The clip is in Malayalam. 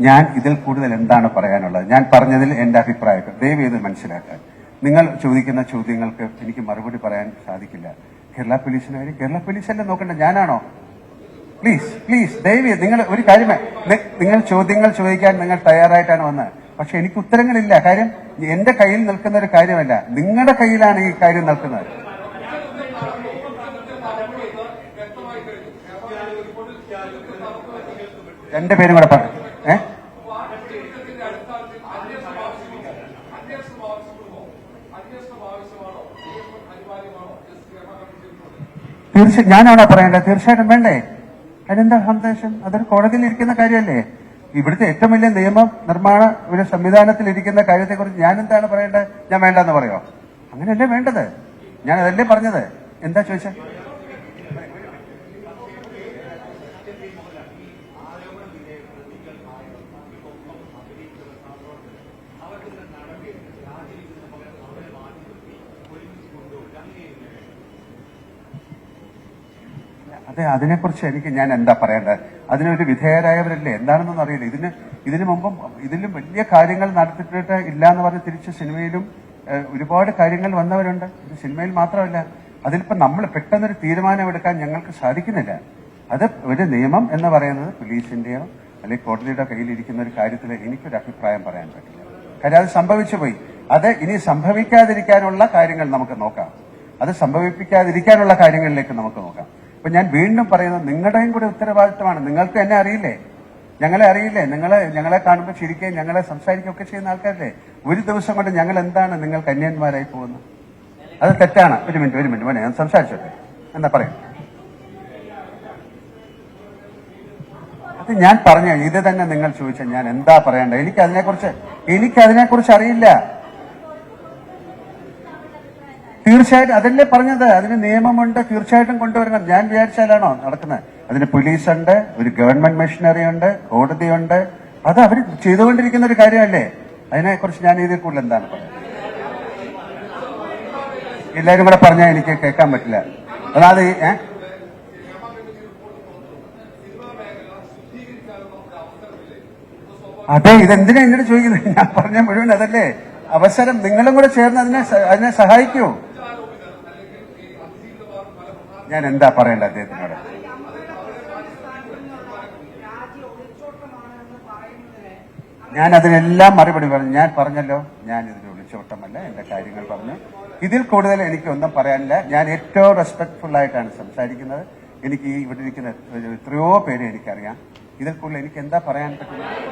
ഞാൻ ഇതിൽ കൂടുതൽ എന്താണ് പറയാനുള്ളത്? ഞാൻ പറഞ്ഞതിൽ എന്റെ അഭിപ്രായം ദയവ് ചെയ്ത് മനസ്സിലാക്കാൻ. നിങ്ങൾ ചോദിക്കുന്ന ചോദ്യങ്ങൾക്ക് എനിക്ക് മറുപടി പറയാൻ സാധിക്കില്ല. കേരള പോലീസിന് കാര്യം കേരള പോലീസല്ലേ നോക്കണ്ട, ഞാനാണോ? പ്ലീസ് പ്ലീസ് ദയവ് ചെയ്ത് നിങ്ങൾ ഒരു കാര്യം, നിങ്ങൾ ചോദ്യങ്ങൾ ചോദിക്കാൻ നിങ്ങൾ തയ്യാറായിട്ടാണ് വന്നത്. പക്ഷെ എനിക്ക് ഉത്തരങ്ങളില്ല. കാര്യം എന്റെ കയ്യിൽ നിൽക്കുന്ന ഒരു കാര്യമല്ല, നിങ്ങളുടെ കയ്യിലാണ് ഈ കാര്യം നിൽക്കുന്നത്. എന്റെ പേരും കൂടെ പറഞ്ഞു. തീർച്ചയായും ഞാനാണോ പറയേണ്ടത്? തീർച്ചയായിട്ടും വേണ്ടേ. അതിനെന്താ സന്ദേശം? അതൊരു കോടതിയിൽ ഇരിക്കുന്ന കാര്യമല്ലേ. ഇവിടുത്തെ ഏറ്റവും വലിയ നിയമ നിർമ്മാണ ഒരു സംവിധാനത്തിൽ ഇരിക്കുന്ന കാര്യത്തെക്കുറിച്ച് ഞാൻ എന്താണ് പറയേണ്ടത്? ഞാൻ വേണ്ടെന്ന് പറയോ? അങ്ങനെയല്ലേ വേണ്ടത്. ഞാൻ അതല്ലേ പറഞ്ഞത്. എന്താ ചോദിച്ചത്? അതെ, അതിനെക്കുറിച്ച് ഞാൻ എന്താ പറയേണ്ടത്? അതിനൊരു വിധേയരായവരല്ലേ, എന്താണെന്നൊന്നും അറിയില്ല. ഇതിനു മുമ്പും ഇതിലും വലിയ കാര്യങ്ങൾ നടത്തിയിട്ട് ഇല്ല എന്ന് പറഞ്ഞ് തിരിച്ച് സിനിമയിലും ഒരുപാട് കാര്യങ്ങൾ വന്നവരുണ്ട്. ഇത് സിനിമയിൽ മാത്രമല്ല. അതിലിപ്പോ നമ്മൾ പെട്ടെന്നൊരു തീരുമാനം എടുക്കാൻ ഞങ്ങൾക്ക് സാധിക്കുന്നില്ല. അത് ഒരു നിയമം എന്ന് പറയുന്നത് പോലീസിന്റെയോ അല്ലെങ്കിൽ കോടതിയുടെ കയ്യിലിരിക്കുന്ന ഒരു കാര്യത്തിൽ എനിക്കൊരു അഭിപ്രായം പറയാൻ പറ്റില്ല. കാര്യം അത് സംഭവിച്ചു പോയി. അത് ഇനി സംഭവിക്കാതിരിക്കാനുള്ള കാര്യങ്ങൾ നമുക്ക് നോക്കാം. അത് സംഭവിപ്പിക്കാതിരിക്കാനുള്ള കാര്യങ്ങളിലേക്ക് നമുക്ക് നോക്കാം. അപ്പൊ ഞാൻ വീണ്ടും പറയുന്നത്, നിങ്ങളുടെയും കൂടെ ഉത്തരവാദിത്തമാണ്. നിങ്ങൾക്ക് എന്നെ അറിയില്ലേ, ഞങ്ങളെ അറിയില്ലേ? ഞങ്ങളെ കാണുമ്പോൾ ചിരിക്കുകയും ഞങ്ങളെ സംസാരിക്കുകയൊക്കെ ചെയ്യുന്ന ആൾക്കാരല്ലേ. ഒരു ദിവസം കൊണ്ട് ഞങ്ങൾ എന്താണ് നിങ്ങൾ കന്യാന്മാരായി പോകുന്നത്? അത് തെറ്റാണ്. ഒരു മിനിറ്റ് മോനെ, ഞാൻ സംസാരിച്ചോട്ടെ. എന്താ പറയാം? അത് ഞാൻ പറഞ്ഞ ഇത് തന്നെ നിങ്ങൾ ചോദിച്ചാൽ ഞാൻ എന്താ പറയേണ്ടത്? എനിക്കതിനെക്കുറിച്ച് അറിയില്ല. തീർച്ചയായിട്ടും അതല്ലേ പറഞ്ഞത്. അതിന് നിയമമുണ്ട്, തീർച്ചയായിട്ടും കൊണ്ടുവരണം. ഞാൻ വിചാരിച്ചാലാണോ നടക്കുന്നത്? അതിന് പോലീസുണ്ട്, ഒരു ഗവൺമെന്റ് മെഷീനറി ഉണ്ട്, കോടതിയുണ്ട്. അത് അവർ ചെയ്തുകൊണ്ടിരിക്കുന്ന ഒരു കാര്യമല്ലേ. അതിനെക്കുറിച്ച് ഞാൻ ഇതിൽ കൂടുതൽ എന്താണ് പറയുന്നത്? എല്ലാവരും കൂടെ പറഞ്ഞാൽ എനിക്ക് കേൾക്കാൻ പറ്റില്ല. അതായത് അതെ, ഇതെന്തിനാ എന്നോട് ചോദിക്കുന്നത്? ഞാൻ പറഞ്ഞ മുഴുവൻ അതല്ലേ അവസരം. നിങ്ങളും കൂടെ ചേർന്ന് അതിനെ സഹായിക്കൂ. ഞാൻ എന്താ പറയേണ്ടത് അദ്ദേഹത്തിനോട്? ഞാൻ അതിനെല്ലാം മറുപടി പറഞ്ഞു. ഞാൻ പറഞ്ഞല്ലോ, ഞാൻ ഇതിന് ഒളിച്ചോട്ടമല്ല, എന്റെ കാര്യങ്ങൾ പറഞ്ഞു. ഇതിൽ കൂടുതൽ എനിക്കൊന്നും പറയാനില്ല. ഞാൻ ഏറ്റവും റെസ്പെക്ട്ഫുൾ ആയിട്ടാണ് സംസാരിക്കുന്നത്. എനിക്ക് ഇവിടെ ഇരിക്കുന്ന എത്രയോ പേരെ എനിക്കറിയാം. ഇതിൽ കൂടുതൽ എനിക്ക് എന്താ പറയാൻ പറ്റുന്നത്?